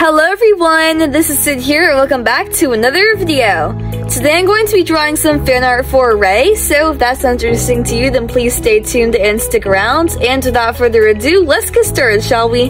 Hello everyone, this is Sid here and welcome back to another video. Today I'm going to be drawing some fan art for Ray, so if that sounds interesting to you then please stay tuned and stick around. And without further ado, let's get started, shall we?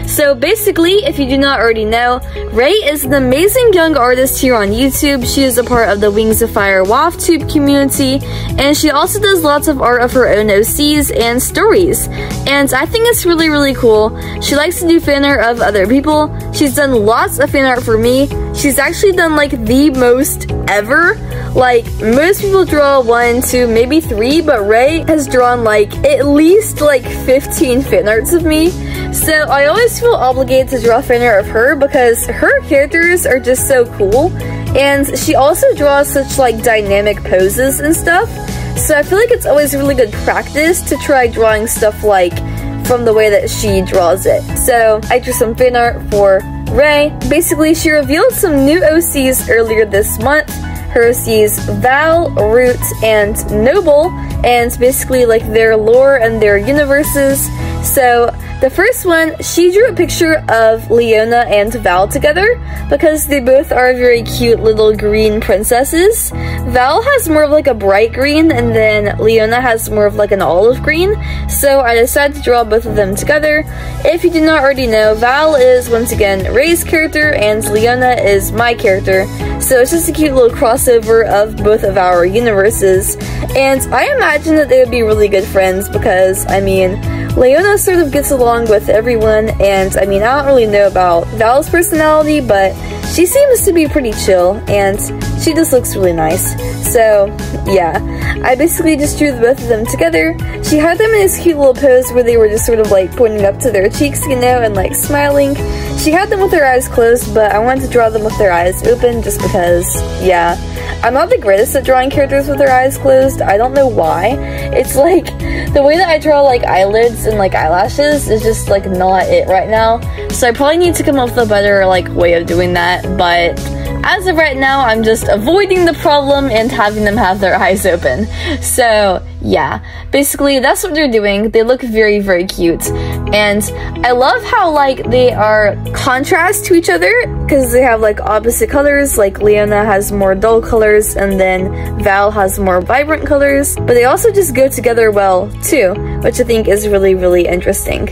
So basically, if you do not already know, Ray is an amazing young artist here on YouTube. She is a part of the Wings of Fire WAFTube community, and she also does lots of art of her own OCs and stories. And I think it's really cool. She likes to do fan art of other people. She's done lots of fan art for me. She's actually done like the most ever. Like, most people draw 1, 2, maybe 3, but Ray has drawn like at least like 15 fan arts of me. So I always feel obligated to draw fan art of her because her characters are just so cool, and she also draws such like dynamic poses and stuff. So I feel like it's always really good practice to try drawing stuff like from the way that she draws it. So I drew some fan art for Ray. Basically, she revealed some new OCs earlier this month. Her OCs Val, Root, and Noble, and basically like their lore and their universes. So the first one, she drew a picture of Leona and Val together because they both are very cute little green princesses. Val has more of like a bright green, and then Leona has more of like an olive green. So I decided to draw both of them together. If you do not already know, Val is once again Ray's character and Leona is my character. So it's just a cute little crossover of both of our universes. And I imagine that they would be really good friends because, I mean, Leona sort of gets along with everyone, and I mean, I don't really know about Val's personality, but she seems to be pretty chill, and she just looks really nice. So, yeah. I basically just drew the both of them together. She had them in this cute little pose where they were just sort of like pointing up to their cheeks, you know, and like smiling. She had them with their eyes closed, but I wanted to draw them with their eyes open just because, yeah. I'm not the greatest at drawing characters with their eyes closed. I don't know why. It's like, the way that I draw like eyelids and like eyelashes is just like not it right now. So I probably need to come up with a better like way of doing that, but as of right now, I'm just avoiding the problem and having them have their eyes open. So, yeah. Basically, that's what they're doing. They look very cute. And I love how, like, they are contrast to each other, because they have, like, opposite colors. Like, Leona has more dull colors, and then Val has more vibrant colors. But they also just go together well, too, which I think is really interesting.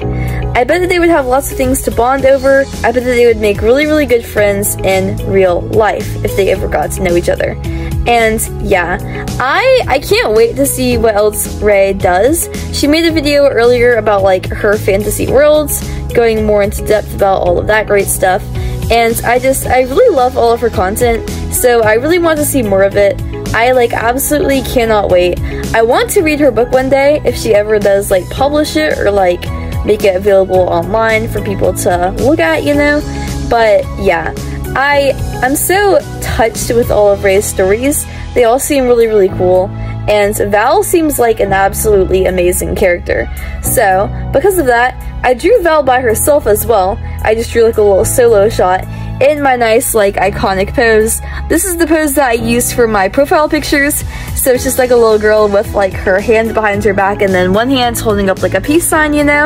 I bet that they would have lots of things to bond over. I bet that they would make really good friends in real life if they ever got to know each other. And yeah, I can't wait to see what else Ray does. She made a video earlier about like her fantasy worlds, going more into depth about all of that great stuff. And I really love all of her content, so I really want to see more of it. I like absolutely cannot wait. I want to read her book one day if she ever does like publish it or like make it available online for people to look at, you know? But yeah, I'm so touched with all of Ray's stories. They all seem really cool, and Val seems like an absolutely amazing character. So, because of that, I drew Val by herself as well. I just drew like a little solo shot in my nice like iconic pose. This is the pose that I used for my profile pictures. So it's just like a little girl with like her hand behind her back and then one hand's holding up like a peace sign, you know?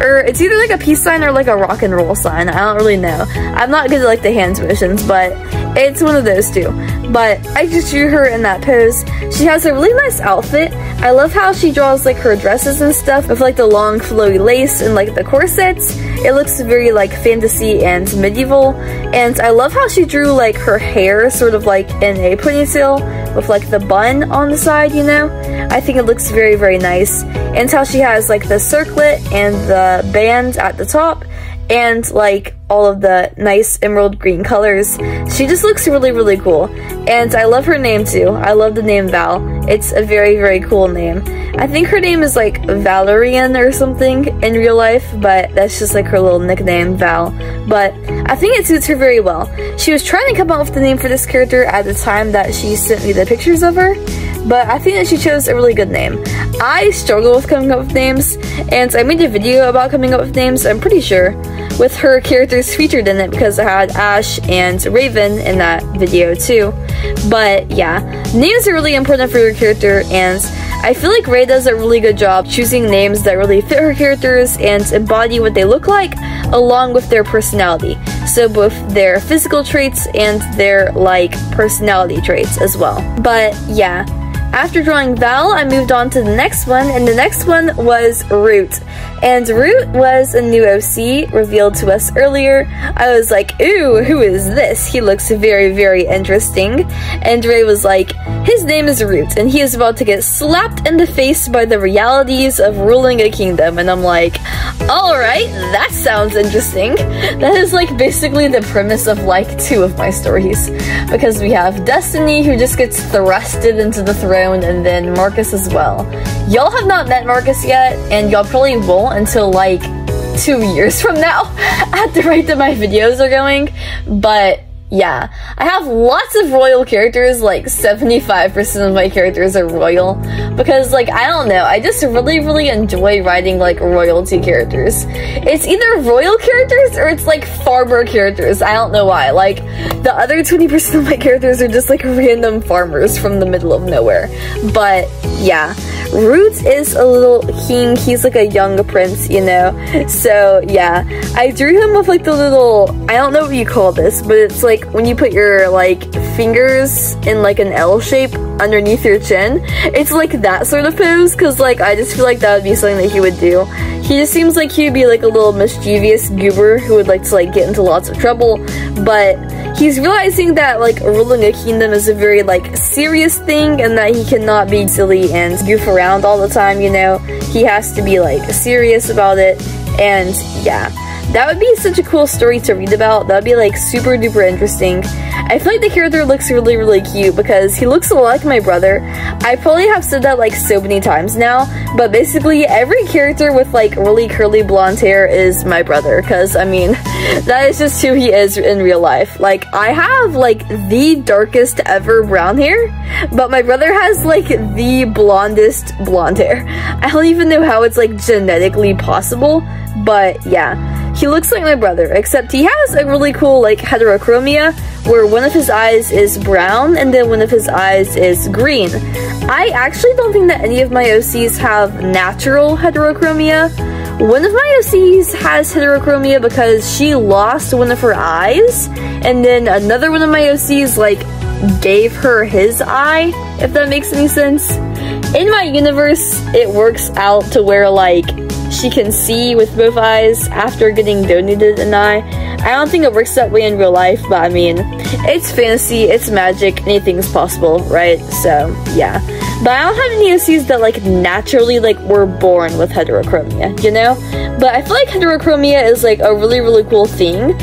Or it's either like a peace sign or like a rock and roll sign. I don't really know. I'm not good at like the hand motions, but it's one of those two. But I just drew her in that pose. She has a really nice outfit. I love how she draws like her dresses and stuff with like the long flowy lace and like the corsets. It looks very like fantasy and medieval. And I love how she drew like her hair sort of like in a ponytail with like the bun on the side, you know? I think it looks very nice. And how she has like the circlet and the band at the top and like all of the nice emerald green colors. She just looks really cool. And I love her name too. I love the name Val. It's a very cool name. I think her name is like Valerian or something in real life, but that's just like her little nickname, Val. But I think it suits her very well. She was trying to come up with the name for this character at the time that she sent me the pictures of her, but I think that she chose a really good name. I struggle with coming up with names, and I made a video about coming up with names, I'm pretty sure. with her characters featured in it because I had Ash and Raven in that video too. But yeah, names are really important for your character, and I feel like Ray does a really good job choosing names that really fit her characters and embody what they look like along with their personality. So both their physical traits and their like personality traits as well. But yeah, after drawing Val, I moved on to the next one, and the next one was Root. And Root was a new OC revealed to us earlier. I was like, ooh, who is this? He looks very, very interesting. And Ray was like, his name is Root, and he is about to get slapped in the face by the realities of ruling a kingdom. And I'm like, alright, that sounds interesting. That is like basically the premise of like 2 of my stories. Because we have Destiny, who just gets thrusted into the throne, and then Marcus as well. Y'all have not met Marcus yet, and y'all probably won't until like 2 years from now at the rate that my videos are going. But yeah, I have lots of royal characters, like 75% of my characters are royal, because like, I don't know, I just really enjoy writing like royalty characters. It's either royal characters or it's like farmer characters, I don't know why. Like, the other 20% of my characters are just like random farmers from the middle of nowhere. But yeah, Root is a little king, he's like a young prince, you know? So yeah, I drew him with like the little, I don't know what you call this, but it's like when you put your like fingers in like an L shape underneath your chin. It's like that sort of pose, because like I just feel like that would be something that he would do. He just seems like he would be like a little mischievous goober who would like to like get into lots of trouble, but he's realizing that like ruling a kingdom is a very like serious thing, and that he cannot be silly and goof around all the time, you know? He has to be like serious about it. And yeah, that would be such a cool story to read about. That would be like super duper interesting. I feel like the character looks really cute because he looks a lot like my brother. I probably have said that like so many times now, but basically every character with like really curly blonde hair is my brother, because I mean, that is just who he is in real life. Like, I have like the darkest ever brown hair, but my brother has like the blondest blonde hair. I don't even know how it's like genetically possible, but yeah. He looks like my brother, except he has a really cool like heterochromia where one of his eyes is brown and then one of his eyes is green. I actually don't think that any of my OCs have natural heterochromia. One of my OCs has heterochromia because she lost one of her eyes, and then another one of my OCs like gave her his eye, if that makes any sense. In my universe, it works out to where like she can see with both eyes after getting donated an eye. I don't think it works that way in real life, but I mean, it's fantasy, it's magic, anything's possible, right? So yeah, but I don't have any OCs that like naturally like were born with heterochromia, you know? But I feel like heterochromia is like a really cool thing.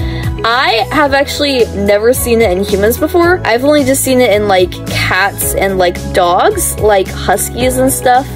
I have actually never seen it in humans before. I've only just seen it in like cats and like dogs, like huskies and stuff,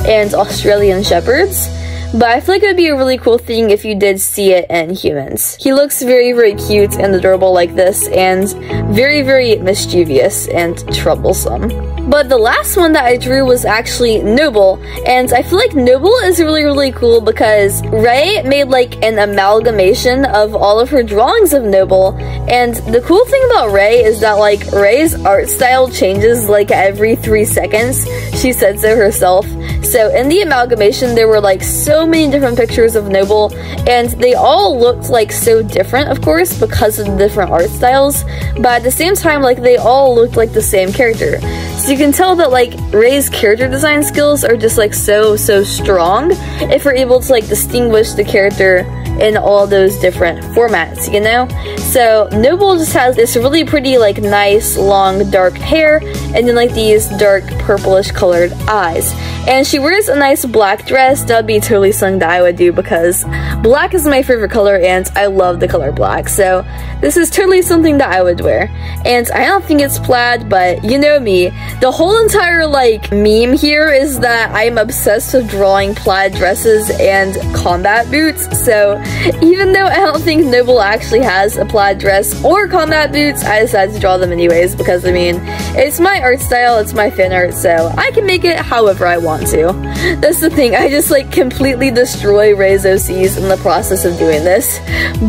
and Australian shepherds. But I feel like it would be a really cool thing if you did see it in humans. He looks very cute and adorable like this, and very mischievous and troublesome. But the last one that I drew was actually Noble, and I feel like Noble is really cool because Ray made like an amalgamation of all of her drawings of Noble, and the cool thing about Ray is that like Ray's art style changes like every 3 seconds. She said so herself. So in the amalgamation there were like so many different pictures of Noble, and they all looked like so different, of course, because of the different art styles, but at the same time like they all looked like the same character. So you can tell that like Ray's character design skills are just like so strong if we're able to like distinguish the character in all those different formats, you know? So Noble just has this really pretty like nice long dark hair, and then like these dark purplish colored eyes. And she wears a nice black dress. That would be totally something that I would do because black is my favorite color and I love the color black. So this is totally something that I would wear. And I don't think it's plaid, but you know me. The whole entire like meme here is that I'm obsessed with drawing plaid dresses and combat boots. So Even though I don't think Noble actually has a plaid dress or combat boots, I decided to draw them anyways because, I mean, it's my art style, it's my fan art, so I can make it however I want to. That's the thing, I just like completely destroy Ray's OCs in the process of doing this,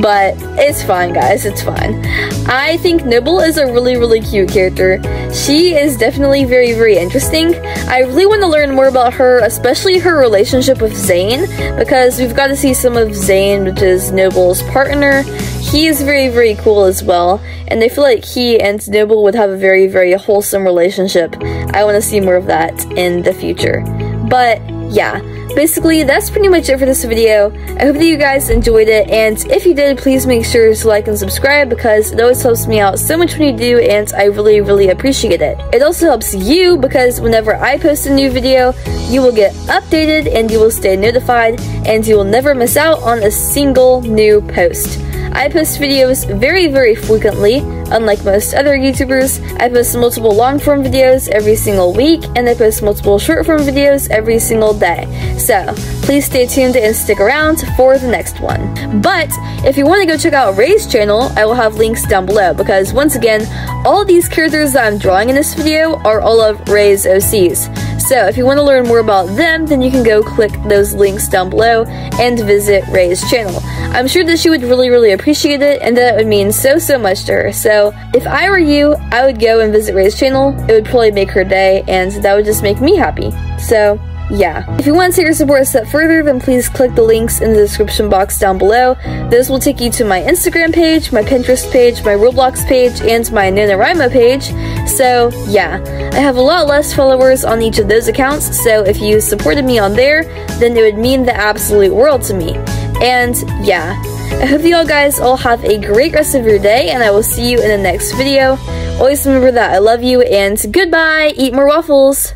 but it's fine guys, it's fine. I think Noble is a really cute character. She is definitely very interesting. I really want to learn more about her, especially her relationship with Zane, because we've got to see some of Zane, which is Noble's partner. He is very cool as well, and I feel like he and Noble would have a very wholesome relationship. I want to see more of that in the future. But yeah, basically that's pretty much it for this video. I hope that you guys enjoyed it, and if you did, please make sure to like and subscribe because it always helps me out so much when you do, and I really appreciate it. It also helps you because whenever I post a new video, you will get updated and you will stay notified, and you will never miss out on a single new post. I post videos very frequently, unlike most other YouTubers. I post multiple long-form videos every single week, and I post multiple short-form videos every single day. So, please stay tuned and stick around for the next one. But, if you want to go check out Ray's channel, I will have links down below, because once again, all these characters that I'm drawing in this video are all of Ray's OCs. So, if you want to learn more about them, then you can go click those links down below and visit Ray's channel. I'm sure that she would really appreciate it, and that it would mean so much to her. So, if I were you, I would go and visit Ray's channel. It would probably make her day, and that would just make me happy. So, yeah. If you want to take your support a step further, then please click the links in the description box down below. Those will take you to my Instagram page, my Pinterest page, my Roblox page, and my NaNoWriMo page. So, yeah. I have a lot less followers on each of those accounts, so if you supported me on there, then it would mean the absolute world to me. And, yeah. I hope you all guys all have a great rest of your day, and I will see you in the next video. Always remember that I love you, and goodbye! Eat more waffles!